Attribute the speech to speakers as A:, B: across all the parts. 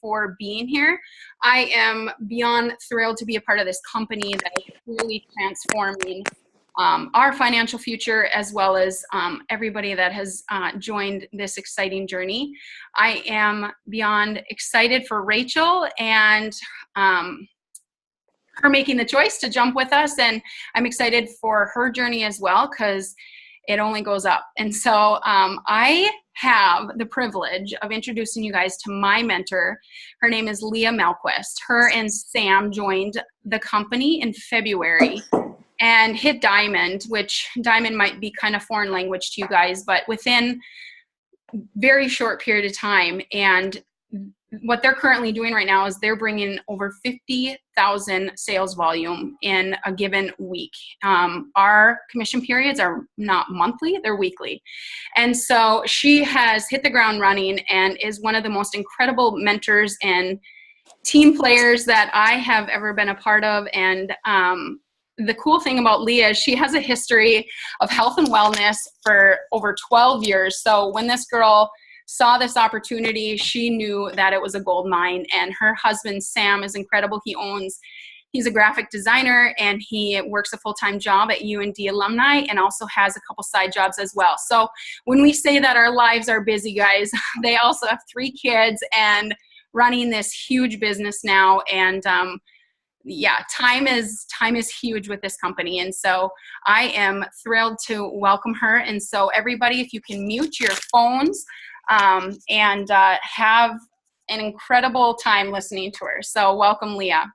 A: for being here. I am beyond thrilled to be a part of this company that is really transforming our financial future, as well as everybody that has joined this exciting journey. I am beyond excited for Rachel and her making the choice to jump with us, and I'm excited for her journey as well, because it only goes up. And so I have the privilege of introducing you guys to my mentor. Her name is Leah Melquist. Her and Sam joined the company in February and hit diamond, which diamond might be kind of foreign language to you guys, but within very short period of time. And what they're currently doing right now is they're bringing over 50,000 sales volume in a given week. Our commission periods are not monthly, they're weekly. And so she has hit the ground running and is one of the most incredible mentors and team players that I have ever been a part of. And the cool thing about Leah is she has a history of health and wellness for over 12 years. So when this girl saw this opportunity, she knew that it was a gold mine. And her husband, Sam, is incredible. He's a graphic designer, and he works a full-time job at UND alumni and also has a couple side jobs as well. So when we say that our lives are busy, guys, they also have 3 kids and running this huge business now. And yeah, time is huge with this company. And so I am thrilled to welcome her. And so everybody, if you can mute your phones, and have an incredible time listening to her. So welcome, Leah.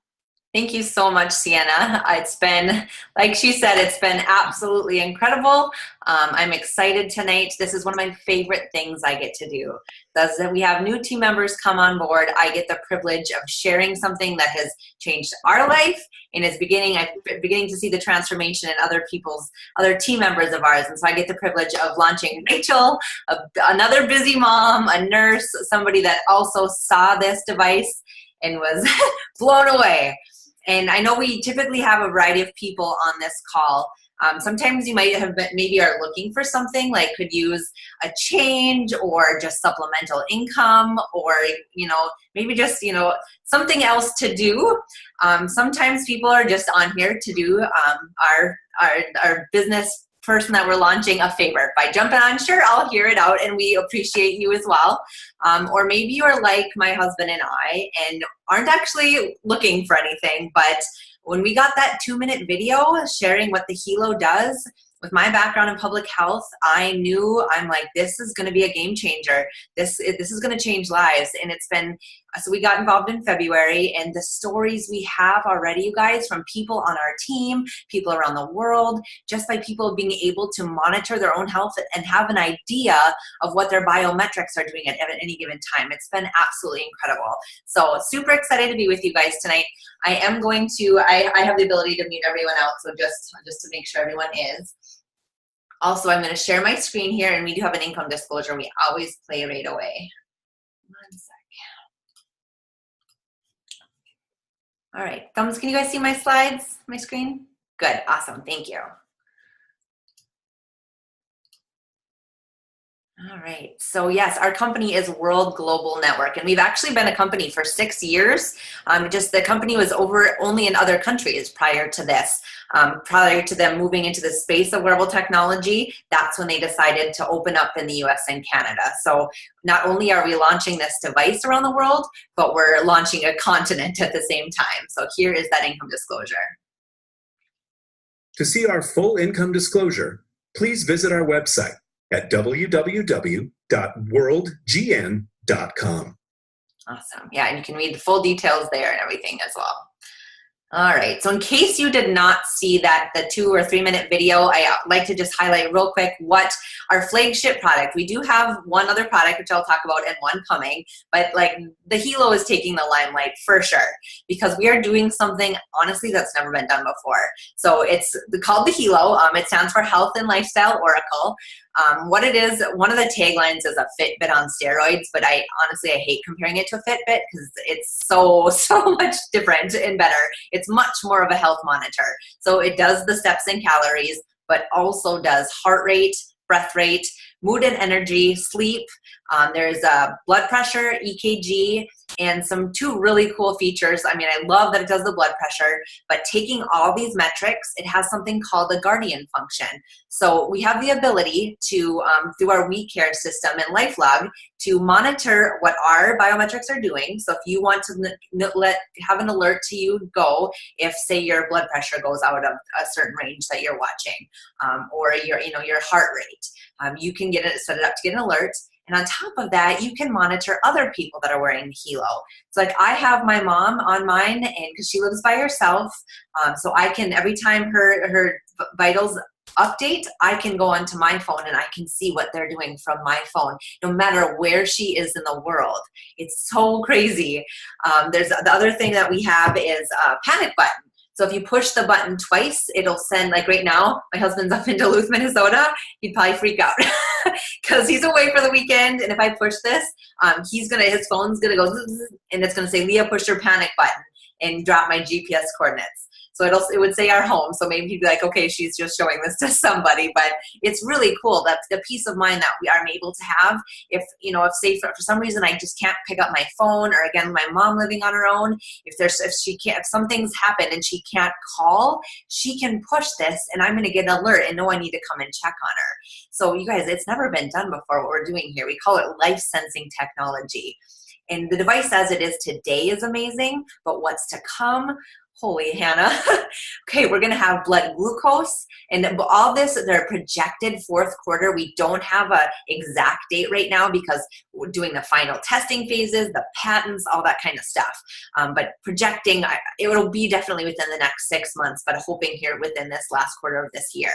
B: Thank you so much, Sienna. It's been, like she said, it's been absolutely incredible. I'm excited tonight. This is one of my favorite things I get to do. That's that we have new team members come on board. I get the privilege of sharing something that has changed our life and I'm beginning to see the transformation in other team members of ours. And so I get the privilege of launching Rachel, another busy mom, a nurse, somebody that also saw this device and was blown away. And I know we typically have a variety of people on this call. Sometimes you might have maybe are looking for something like could use a change or just supplemental income, or maybe just something else to do. Sometimes people are just on here to do our business person that we're launching a favor by jumping on. Sure, I'll hear it out, and we appreciate you as well. Or maybe you're like my husband and I and aren't actually looking for anything, but when we got that 2-minute video sharing what the Helo does, with my background in public health, I'm like, this is going to be a game changer. This is going to change lives. And so we got involved in February, and the stories we have already, you guys, from people on our team, people around the world, just by people being able to monitor their own health and have an idea of what their biometrics are doing at any given time. It's been absolutely incredible. So super excited to be with you guys tonight. I am going to, I have the ability to mute everyone out, so just to make sure everyone is. Also, I'm going to share my screen here, and we do have an income disclosure we always play right away. One sec. All right, thumbs, can you guys see my slides, my screen? Good, awesome, thank you. All right, so yes, our company is World Global Network, and we've actually been a company for 6 years. Just the company was only in other countries prior to this. Prior to them moving into the space of wearable technology, that's when they decided to open up in the US and Canada. So not only are we launching this device around the world, but we're launching a continent at the same time. So here is that income disclosure.
C: To see our full income disclosure, please visit our website at www.worldgn.com.
B: Awesome. Yeah, and you can read the full details there and everything as well. All right, so in case you did not see the 2 or 3 minute video, I like to just highlight real quick what our flagship product, we do have one other product, which I'll talk about, and one coming, but like the Helo is taking the limelight for sure, because we are doing something, honestly, that's never been done before. So it's called the Helo. It stands for Health and Lifestyle Oracle. What it is, one of the taglines is a Fitbit on steroids, but I hate comparing it to a Fitbit because it's so much different and better. It's much more of a health monitor. So it does the steps and calories, but also does heart rate, breath rate, mood and energy, sleep. There's blood pressure, EKG, and two really cool features. I mean, I love that it does the blood pressure, but taking all these metrics, it has something called a guardian function. So we have the ability to, through our WeCare system and LifeLog, to monitor what our biometrics are doing. So if you want to have an alert to you go if, say, your blood pressure goes out of a certain range that you're watching, or your heart rate, you can set it up to get an alert. And on top of that, you can monitor other people that are wearing the halo. It's like I have my mom on mine, and because she lives by herself, so I can, every time her vitals update, I can go onto my phone and I can see what they're doing from my phone, no matter where she is in the world. It's so crazy. There's the other thing that we have is a panic button. So if you push the button twice, it'll send, like right now, my husband's up in Duluth, Minnesota, he'd probably freak out because he's away for the weekend. And if I push this, his phone's gonna go zzz, and it's gonna say, Leah, push your panic button, and drop my GPS coordinates. So it would say our home. So maybe he'd be like, okay, she's just showing this to somebody. But it's really cool. That's the peace of mind that we are able to have. If say for some reason I just can't pick up my phone, or again, my mom living on her own, if something's happened and she can't call, she can push this and I'm going to get an alert and know I need to come and check on her. So you guys, it's never been done before what we're doing here. We call it life sensing technology. And the device as it is today is amazing, but what's to come, holy Hannah. Okay, we're going to have blood glucose and all this, they're projected fourth quarter. We don't have an exact date right now because we're doing the final testing phases, the patents, all that kind of stuff. But projecting, it will be definitely within the next 6 months, but hoping here within this last quarter of this year.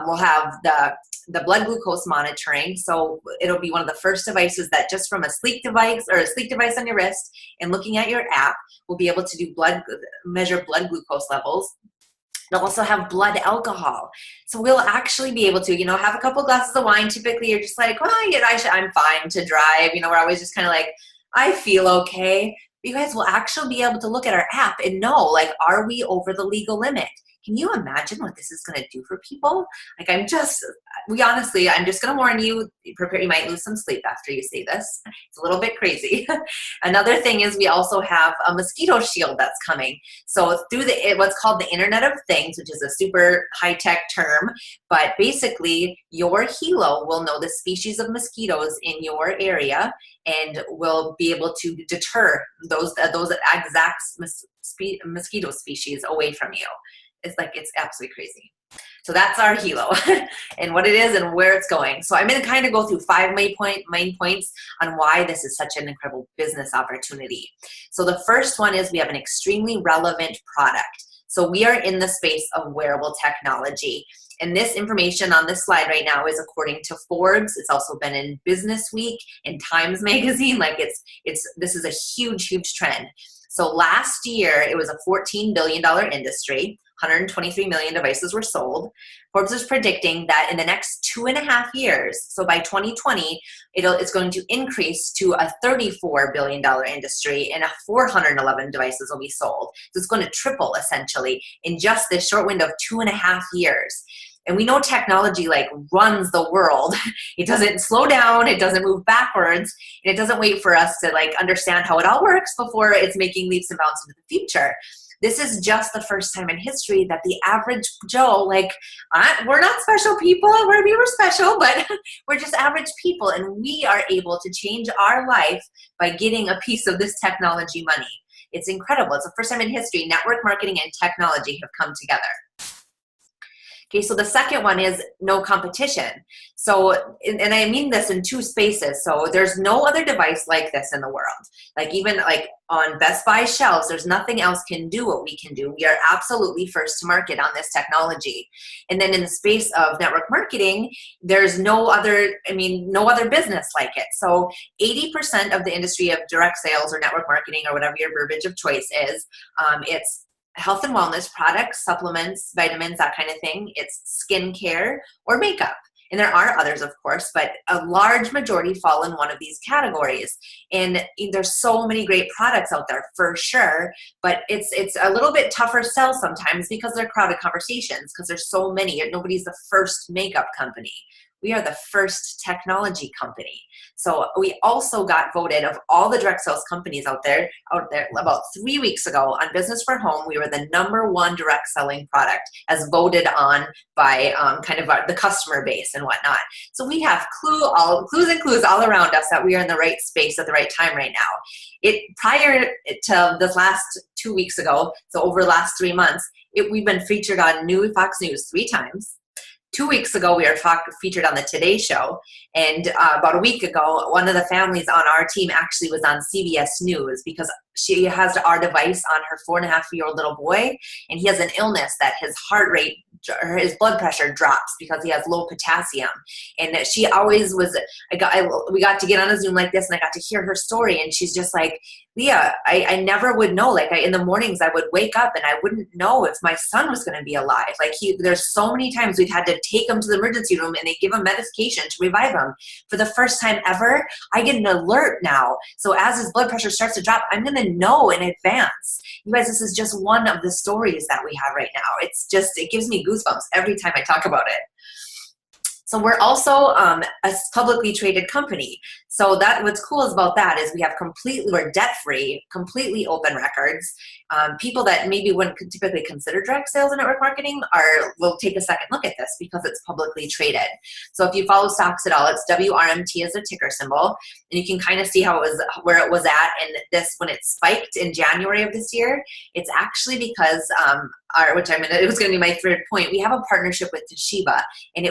B: We'll have the blood glucose monitoring. So it'll be one of the first devices that just from a sleep device on your wrist and looking at your app, will be able to do measure blood glucose levels. They'll also have blood alcohol. So we'll actually be able to, have a couple glasses of wine. Typically you're just like, I'm fine to drive. We're always just kind of like, I feel okay. But you guys will actually be able to look at our app and know, like, are we over the legal limit? Can you imagine what this is going to do for people? Like, I'm just going to warn you, prepare, you might lose some sleep after you see this. It's a little bit crazy. Another thing is we also have a mosquito shield that's coming. So through what's called the Internet of Things, which is a super high-tech term, but basically your helo will know the species of mosquitoes in your area and will be able to deter those exact mosquito species away from you. It's absolutely crazy. So that's our helo and what it is and where it's going. So I'm going to kind of go through 5 main points on why this is such an incredible business opportunity. So the first one is we have an extremely relevant product. So we are in the space of wearable technology. And this information on this slide right now is according to Forbes. It's also been in Business Week and Times Magazine. Like this is a huge, huge trend. So last year, it was a $14 billion industry. 123 million devices were sold. Forbes is predicting that in the next 2.5 years, so by 2020, it's going to increase to a $34 billion industry and 411 devices will be sold. So it's going to triple essentially in just this short window of 2.5 years. And we know technology runs the world. It doesn't slow down, it doesn't move backwards, and it doesn't wait for us to understand how it all works before it's making leaps and bounds into the future. This is just the first time in history that the average Joe, we're not special people, we were special, but we're just average people, and we are able to change our life by getting a piece of this technology money. It's incredible. It's the first time in history network marketing and technology have come together. Okay, so the second one is no competition. So, and I mean this in 2 spaces. So there's no other device like this in the world. Even on Best Buy shelves, there's nothing else can do what we can do. We are absolutely first to market on this technology. And then in the space of network marketing, there's no other business like it. So 80% of the industry of direct sales or network marketing or whatever your verbiage of choice is, it's health and wellness products, supplements, vitamins, that kind of thing. It's skincare or makeup. And there are others, of course, but a large majority fall in one of these categories. And there's so many great products out there for sure, but it's a little bit tougher sell sometimes because they're crowded conversations because there's so many. Nobody's the first makeup company. we are the first technology company. So we also got voted, of all the direct sales companies out there about 3 weeks ago on Business for Home, we were the #1 direct selling product as voted on by the customer base and whatnot. So we have clues all around us that we are in the right space at the right time right now. Prior to this last 2 weeks ago, so over the last 3 months, we've been featured on Fox News 3 times. 2 weeks ago, we were featured on the Today Show. And about a week ago, one of the families on our team actually was on CBS News because she has our device on her 4.5-year-old little boy. And he has an illness that his heart rate, or his blood pressure drops because he has low potassium. And she always was, we got to get on a Zoom like this and I got to hear her story. And she's just like, Leah, I never would know. Like in the mornings I would wake up and I wouldn't know if my son was going to be alive. Like there's so many times we've had to take him to the emergency room and they give him medication to revive him. For the first time ever, I get an alert now. So as his blood pressure starts to drop, I'm going to know in advance. You guys, this is just one of the stories that we have right now. It gives me goosebumps every time I talk about it. So we're also a publicly traded company. So what's cool about that is we're debt-free, completely open records. People that maybe wouldn't typically consider direct sales and network marketing will take a second look at this because it's publicly traded. So if you follow stocks at all, it's WRMT as a ticker symbol, and you can kind of see where it was at. And when it spiked in January of this year, it's actually because it was going to be my third point. We have a partnership with Toshiba, and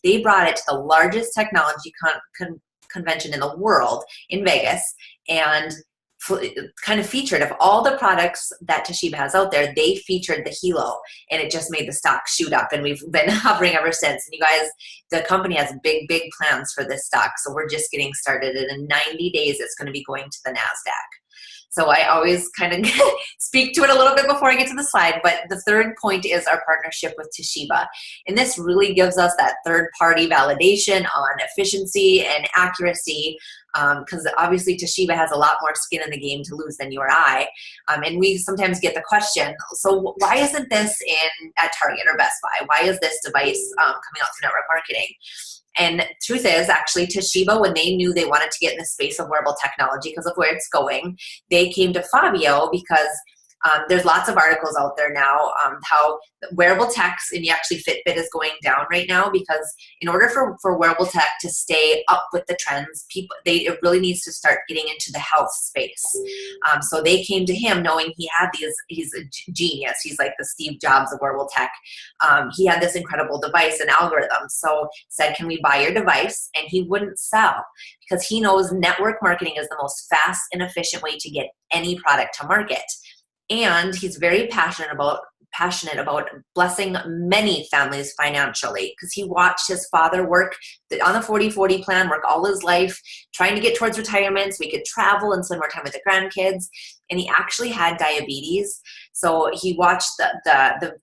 B: they brought it to the largest technology convention in the world in Vegas, and kind of featured, of all the products that Toshiba has out there, they featured the Hilo, and it just made the stock shoot up, and we've been hovering ever since. And you guys, the company has big plans for this stock, so we're just getting started, and in 90 days it's going to be going to the NASDAQ. So I always kind of speak to it a little bit before I get to the slide, but the third point is our partnership with Toshiba. And this really gives us that third-party validation on efficiency and accuracy, because obviously Toshiba has a lot more skin in the game to lose than you or I. And we sometimes get the question, so why isn't this at Target or Best Buy? Why is this device coming out through network marketing? And truth is, actually, Toshiba, when they knew they wanted to get in the space of wearable technology because of where it's going, they came to Fabio because there's lots of articles out there now how wearable techs, and actually Fitbit is going down right now, because in order for wearable tech to stay up with the trends, it really needs to start getting into the health space. So they came to him knowing he's a genius. He's like the Steve Jobs of wearable tech. He had this incredible device and algorithm. So said, can we buy your device? And he wouldn't sell because he knows network marketing is the most fast and efficient way to get any product to market. And he's very passionate about blessing many families financially, because he watched his father work on the 40-40 plan, work all his life, trying to get towards retirement so he could travel and spend more time with the grandkids. And he actually had diabetes. So he watched the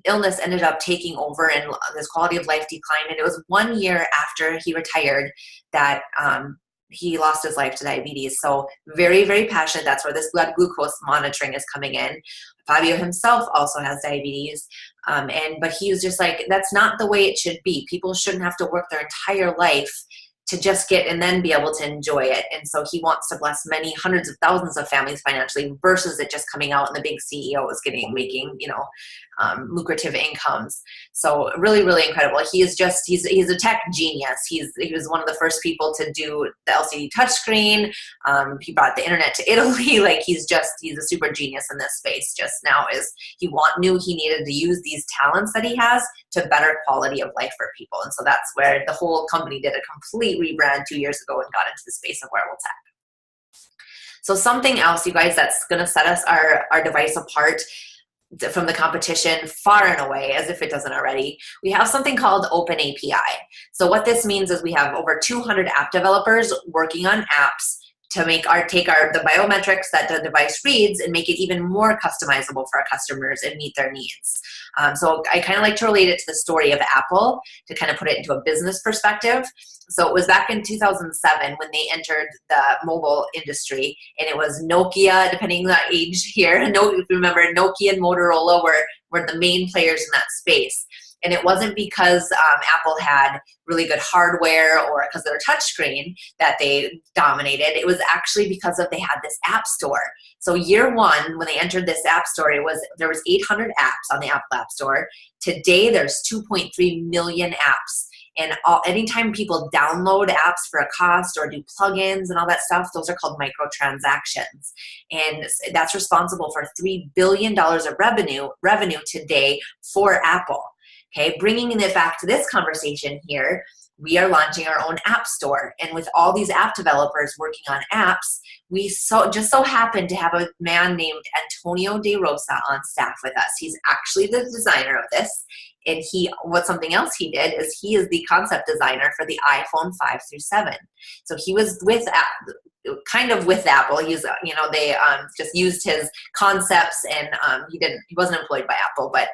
B: illness ended up taking over and his quality of life declined. And it was 1 year after he retired that he lost his life to diabetes. So very, very passionate. That's where this blood glucose monitoring is coming in. Fabio himself also has diabetes. But he was just like, that's not the way it should be. People shouldn't have to work their entire life to just get and then be able to enjoy it. And so he wants to bless many hundreds of thousands of families financially versus it just coming out and the big CEOs making lucrative incomes. So really, really incredible. He's a tech genius. He was one of the first people to do the LCD touchscreen. He brought the internet to Italy. He's a super genius in this space. Just now knew he needed to use these talents that he has to better quality of life for people. And so that's where the whole company did a complete rebrand 2 years ago and got into the space of wearable tech. So something else, you guys, that's going to set us our device apart from the competition far and away, as if it doesn't already, we have something called Open API. So what this means is we have over 200 app developers working on apps to take the biometrics that the device reads and make it even more customizable for our customers and meet their needs. So I kind of like to relate it to the story of Apple to kind of put it into a business perspective. So it was back in 2007 when they entered the mobile industry, and it was Nokia, depending on the age here. If you remember, Nokia and Motorola were the main players in that space. And it wasn't because Apple had really good hardware or because of their touchscreen that they dominated. It was actually because they had this app store. So year one, when they entered this app store, there was 800 apps on the Apple App Store. Today, there's 2.3 million apps. And anytime people download apps for a cost or do plugins and all that stuff, those are called microtransactions. And that's responsible for $3 billion of revenue today for Apple. Okay, bringing it back to this conversation here, we are launching our own app store. And with all these app developers working on apps, we just so happen to have a man named Antonio De Rosa on staff with us. He's actually the designer of this. And something else he did is he is the concept designer for the iPhone 5 through 7. So he was with Apple. He's, they just used his concepts, and he wasn't employed by Apple, but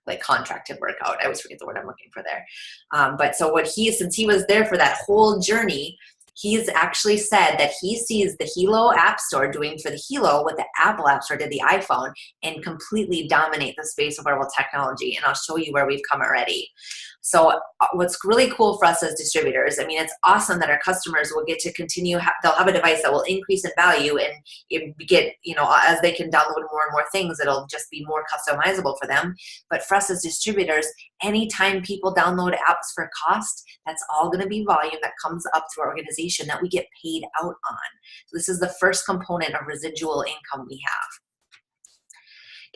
B: like contracted work out. I always forget the word I'm looking for there. But so since he was there for that whole journey, he's actually said that he sees the Hilo App Store doing for the Hilo what the Apple App Store did the iPhone, and completely dominate the space of wearable technology. And I'll show you where we've come already. So what's really cool for us as distributors, I mean, it's awesome that our customers will get to continue, they'll have a device that will increase in value, and it get, as they can download more and more things, it'll just be more customizable for them. But for us as distributors, anytime people download apps for cost, that's all going to be volume that comes up through our organization that we get paid out on. So this is the first component of residual income we have.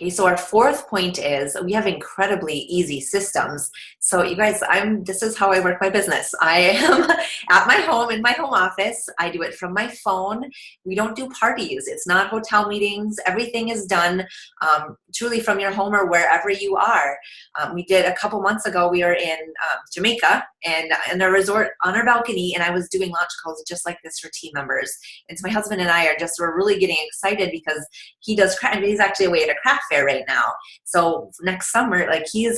B: Okay, so our fourth point is we have incredibly easy systems. So you guys, this is how I work my business. I am at my home, in my home office. I do it from my phone. We don't do parties. It's not hotel meetings. Everything is done truly from your home or wherever you are. We did a couple months ago, we were in Jamaica and in a resort on our balcony, and I was doing launch calls just like this for team members. And so my husband and I we're really getting excited because he's actually away at a craft fair right now. So next summer,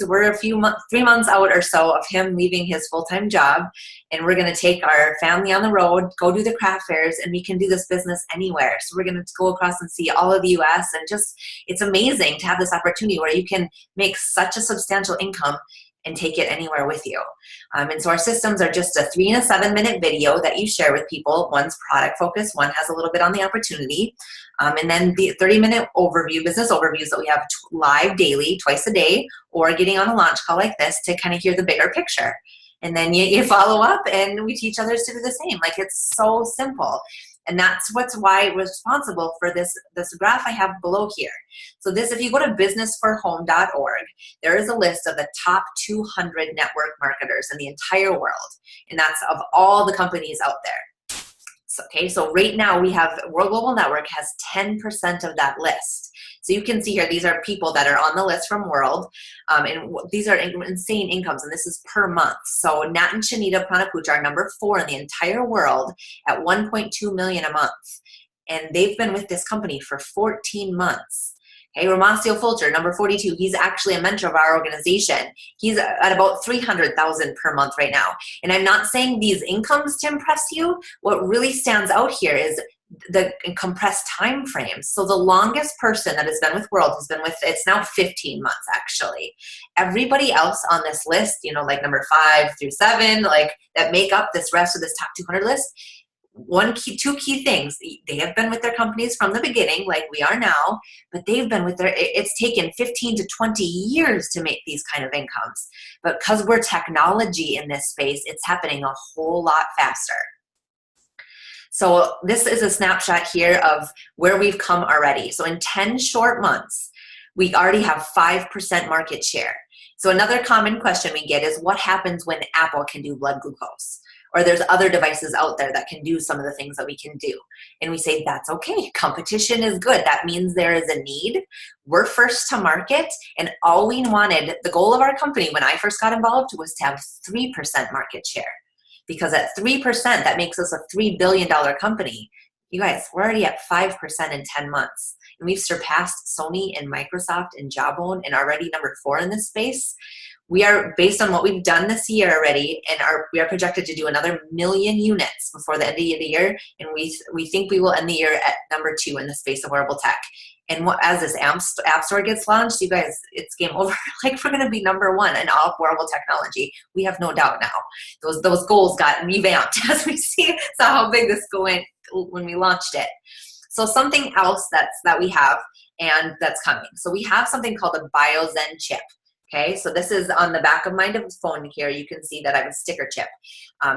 B: we're 3 months out or so of him leaving his full-time job, and we're going to take our family on the road, go do the craft fairs, and we can do this business anywhere. So we're going to go across and see all of the US, and it's amazing to have this opportunity where you can make such a substantial income and take it anywhere with you. And so our systems are just a 3 and a 7 minute video that you share with people. One's product focused, one has a little bit on the opportunity. And then the 30-minute business overviews that we have live daily, twice a day, or getting on a launch call like this to kind of hear the bigger picture. And then you follow up, and we teach others to do the same. It's so simple. And that's why we're responsible for this graph I have below here. So if you go to businessforhome.org, there is a list of the top 200 network marketers in the entire world. And that's of all the companies out there. So right now World Global Network has 10% of that list. So you can see here, these are people that are on the list from World, and these are insane incomes, and this is per month. So Nat and Shanita Pranapuch are number 4 in the entire world at 1.2 million a month, and they've been with this company for 14 months. Okay, Romasio Fulcher, number 42, he's actually a mentor of our organization. He's at about 300,000 per month right now. And I'm not saying these incomes to impress you. What really stands out here is the compressed time frames. So the longest person that has been with World it's now 15 months actually. Everybody else on this list, like number 5 through 7, that make up this rest of this top 200 list, two key things. They have been with their companies from the beginning, like we are now, but they've been it's taken 15 to 20 years to make these kind of incomes. But because we're technology in this space, it's happening a whole lot faster. So this is a snapshot here of where we've come already. So in 10 short months, we already have 5% market share. So another common question we get is, what happens when Apple can do blood glucose? Or there's other devices out there that can do some of the things that we can do. And we say, that's okay. Competition is good. That means there is a need. We're first to market. And all we wanted, the goal of our company when I first got involved, was to have 3% market share. Because at 3%, that makes us a $3 billion company. You guys, we're already at 5% in 10 months. And we've surpassed Sony and Microsoft and Jawbone and already number 4 in this space. We are, based on what we've done this year already, and we are projected to do another 1 million units before the end of the year. And we think we will end the year at number 2 in the space of wearable tech. And as this app store gets launched, you guys, it's game over. Like, we're going to be #1 in all wearable technology. We have no doubt now. Those goals got revamped as we saw how big this went when we launched it. So something else that we have and that's coming. So we have something called a BioZen chip. Okay, so this is on the back of my phone here. You can see that I have a sticker chip.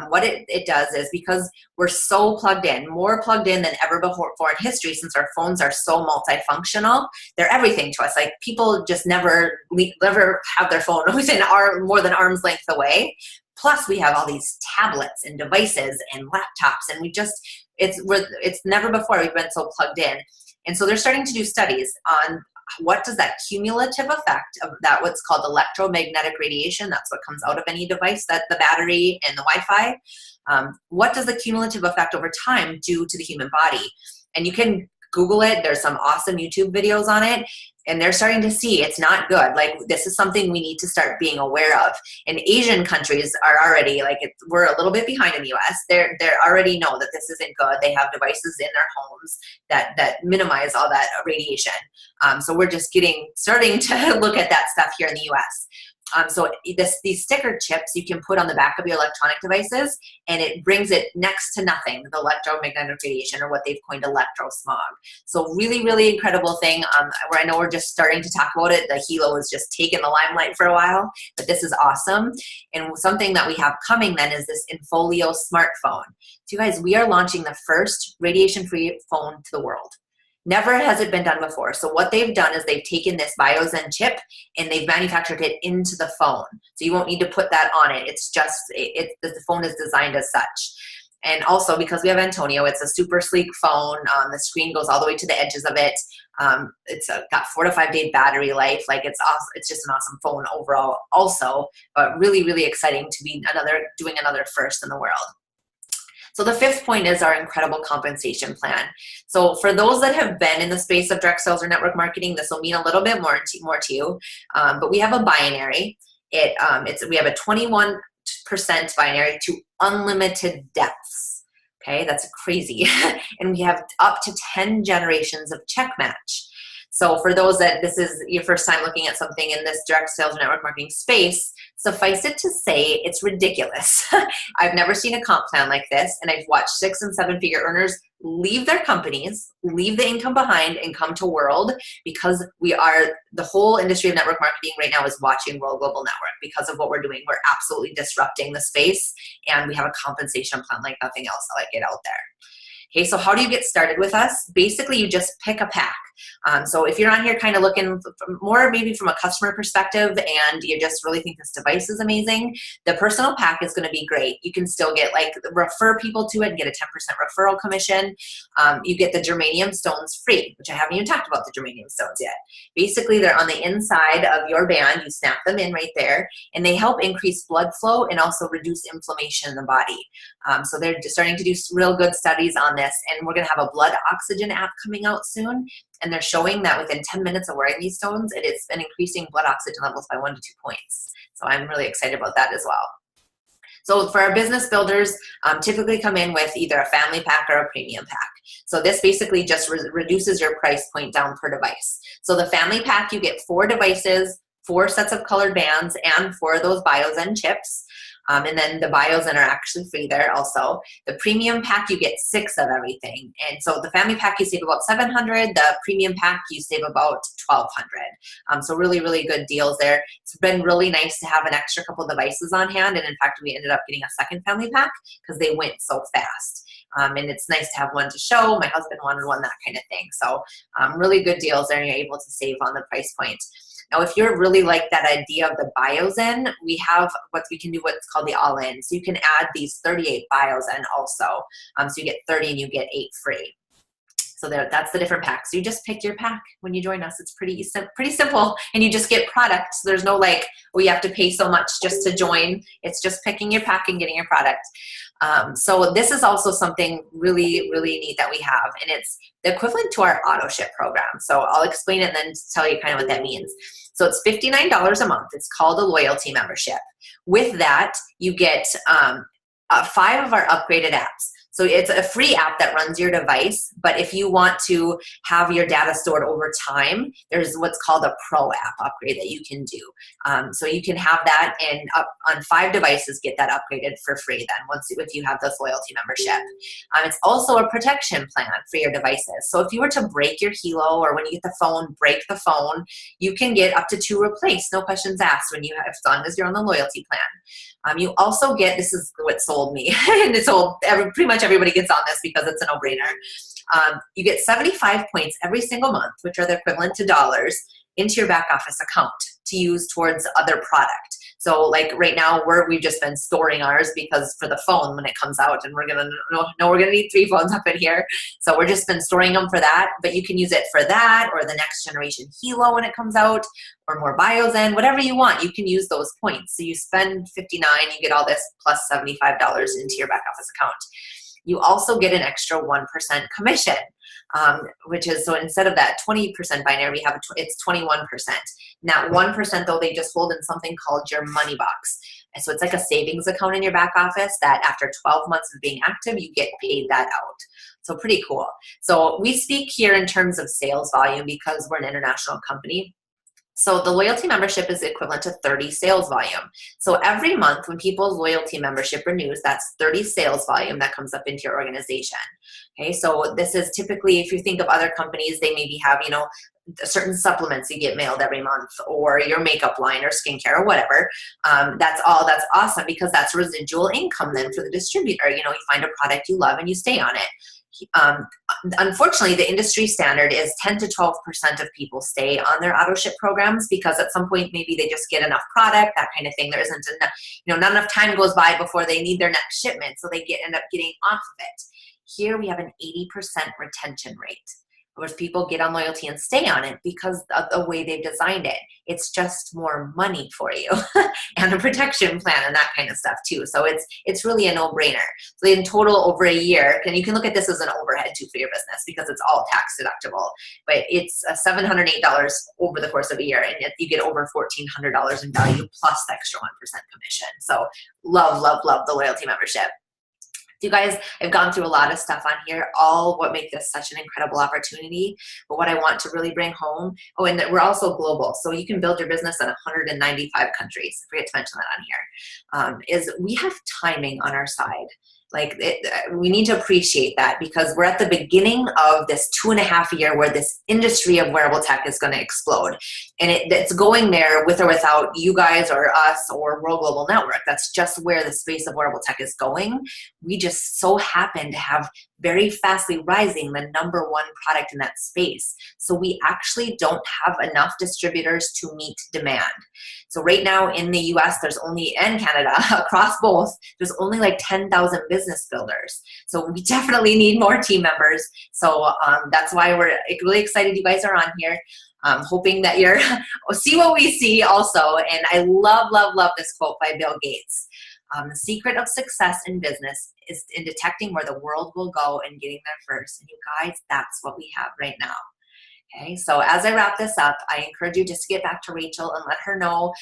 B: What it does is, because we're so plugged in, more plugged in than ever before in history, since our phones are so multifunctional, they're everything to us. Like, people just never have their phone within more than arm's length away. Plus, we have all these tablets and devices and laptops, and it's never before we've been so plugged in. And so they're starting to do studies on what does that cumulative effect of that, what's called electromagnetic radiation, that's what comes out of any device, that the battery and the Wi-Fi, what does the cumulative effect over time do to the human body? And you can Google it. There's some awesome YouTube videos on it. And they're starting to see it's not good. Like, this is something we need to start being aware of. And Asian countries are already, like, we're a little bit behind in the US. They already know that this isn't good. They have devices in their homes that minimize all that radiation. So we're just starting to look at that stuff here in the US. So these sticker chips you can put on the back of your electronic devices, and it brings it next to nothing, the electromagnetic radiation, or what they've coined electrosmog. So really, really incredible thing. Where I know we're just starting to talk about it. The Hilo has just taken the limelight for a while, but this is awesome. And something that we have coming then is this Infolio smartphone. So you guys, we are launching the first radiation-free phone to the world. Never has it been done before. So what they've done is they've taken this BioZen chip and they've manufactured it into the phone. So you won't need to put that on it. It's just, the phone is designed as such. And also, because we have Antonio, it's a super sleek phone. The screen goes all the way to the edges of it. It's got 4 to 5 day battery life. Like, it's awesome. It's just an awesome phone overall also, but really, really exciting to be doing another first in the world. So the 5th point is our incredible compensation plan. So for those that have been in the space of direct sales or network marketing, this will mean a little bit more to you. But we have a binary. We have a 21% binary to unlimited deaths. Okay, that's crazy. And we have up to 10 generations of check match. So for those that this is your first time looking at something in this direct sales or network marketing space, suffice it to say, it's ridiculous. I've never seen a comp plan like this, and I've watched 6- and 7-figure earners leave their companies, leave the income behind, and come to World, because the whole industry of network marketing right now is watching World Global Network because of what we're doing. We're absolutely disrupting the space, and we have a compensation plan like nothing else like it out there. Okay, so how do you get started with us? Basically, you just pick a pack. So if you're on here kind of looking more maybe from a customer perspective and you just really think this device is amazing, the personal pack is going to be great. You can still get, like, refer people to it and get a 10% referral commission. You get the germanium stones free, which I haven't even talked about the germanium stones yet. Basically, they're on the inside of your band. You snap them in right there, and they help increase blood flow and also reduce inflammation in the body. So they're just starting to do real good studies on this, and we're going to have a blood oxygen app coming out soon. And they're showing that within 10 minutes of wearing these stones, it's been increasing blood oxygen levels by 1 to 2 points. So I'm really excited about that as well. So for our business builders, typically come in with either a family pack or a premium pack. So this basically just reduces your price point down per device. So the family pack, you get 4 devices, 4 sets of colored bands, and 4 of those BioZen chips. And then the BioZen are actually free there also. The premium pack, you get 6 of everything. And so the family pack, you save about $700. The premium pack, you save about $1,200. So really, really good deals there. It's been really nice to have an extra couple devices on hand. And in fact, we ended up getting a second family pack because they went so fast. And it's nice to have one to show. My husband wanted one, that kind of thing. So really good deals there, and you're able to save on the price point. Now, if you're really like that idea of the BioZen, we have what's called the all-in. So you can add these 38 BioZen also. So you get 30 and you get 8 free. So that's the different packs. So you just pick your pack when you join us. It's pretty simple, and you just get product. So there's no like, oh, you have to pay so much just to join. It's just picking your pack and getting your product. So this is also something really, really neat that we have, and it's the equivalent to our auto ship program. So I'll explain it and then tell you kind of what that means. So it's $59 a month. It's called a loyalty membership. With that, you get 5 of our upgraded apps. So it's a free app that runs your device, but if you want to have your data stored over time, there's what's called a Pro app upgrade that you can do. So you can have that, and up on 5 devices get that upgraded for free then, if you have this loyalty membership. It's also a protection plan for your devices. So if you were to break your Helo, or when you get the phone, break the phone, you can get up to 2 replaced, no questions asked, as long as you're on the loyalty plan. You also get, this is what sold me, and it's sold, pretty much everybody gets on this because it's a no-brainer. You get 75 points every single month, which are the equivalent to dollars, into your back office account to use towards other product. So like right now, we've just been storing ours because for the phone when it comes out, and we're gonna need 3 phones up in here. So we're just been storing them for that, but you can use it for that, or the next generation Helo when it comes out, or more bios in, whatever you want, you can use those points. So you spend $59, you get all this plus $75 into your back office account. You also get an extra 1% commission, which is, so instead of that 20% binary, it's 21%. And that 1%, though, they just hold in something called your money box. And so it's like a savings account in your back office that after 12 months of being active, you get paid that out. So pretty cool. So we speak here in terms of sales volume because we're an international company. So the loyalty membership is equivalent to 30 sales volume. So every month when people's loyalty membership renews, that's 30 sales volume that comes up into your organization. Okay, so this is typically, if you think of other companies, they maybe have, certain supplements you get mailed every month, or your makeup line or skincare or whatever. That's awesome because that's residual income then for the distributor. You find a product you love and you stay on it. Unfortunately, the industry standard is 10 to 12% of people stay on their auto ship programs because at some point maybe they just get enough product, that kind of thing. There isn't enough, not enough time goes by before they need their next shipment, so they end up getting off of it. Here we have an 80% retention rate, where people get on loyalty and stay on it because of the way they've designed it. It's just more money for you and a protection plan and that kind of stuff too. So it's really a no-brainer. So in total over a year, and you can look at this as an overhead too for your business because it's all tax deductible, but it's $708 over the course of a year, and yet you get over $1,400 in value plus the extra 1% commission. So love, love, love the loyalty membership. You guys, I've gone through a lot of stuff on here, all what make this such an incredible opportunity. But what I want to really bring home, and that we're also global, so you can build your business in 195 countries. I forget to mention that on here. Is we have timing on our side. We need to appreciate that because we're at the beginning of this 2.5 year where this industry of wearable tech is going to explode. And it's going there with or without you guys or us or World Global Network. That's just where the space of wearable tech is going. We just so happen to have very fastly rising the #1 product in that space. So we actually don't have enough distributors to meet demand. So right now in the US, and Canada, across both, there's only like 10,000 business builders. So we definitely need more team members. So that's why we're really excited you guys are on here. Hoping that you're see what we see also. And I love, love, love this quote by Bill Gates. The secret of success in business is in detecting where the world will go and getting there first. And you guys, that's what we have right now. Okay, so as I wrap this up, I encourage you just to get back to Rachel and let her know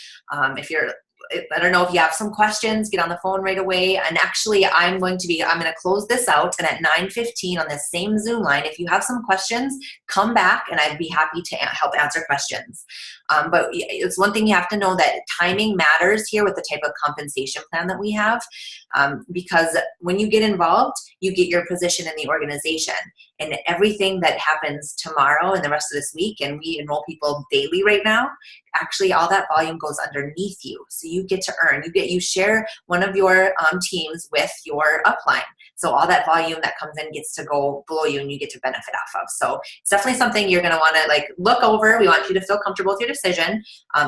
B: let her know if you have some questions, get on the phone right away. And actually, I'm going to close this out, and at 9:15 on this same Zoom line, if you have some questions, come back and I'd be happy to help answer questions. But it's one thing you have to know, that timing matters here with the type of compensation plan that we have, because when you get involved, you get your position in the organization, and everything that happens tomorrow and the rest of this week, and we enroll people daily right now, actually all that volume goes underneath you. So you get to earn, you share one of your teams with your upline. So all that volume that comes in gets to go below you and you get to benefit off of. So it's definitely something you're going to want to look over. We want you to feel comfortable with your decision.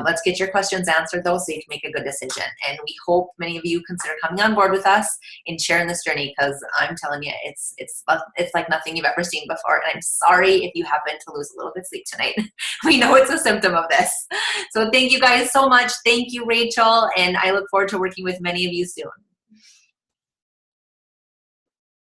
B: Let's get your questions answered though, so you can make a good decision. And we hope many of you consider coming on board with us and sharing this journey, because I'm telling you, it's like nothing you've ever seen before. And I'm sorry if you happen to lose a little bit of sleep tonight. We know it's a symptom of this. So thank you guys so much. Thank you, Rachel. And I look forward to working with many of you soon.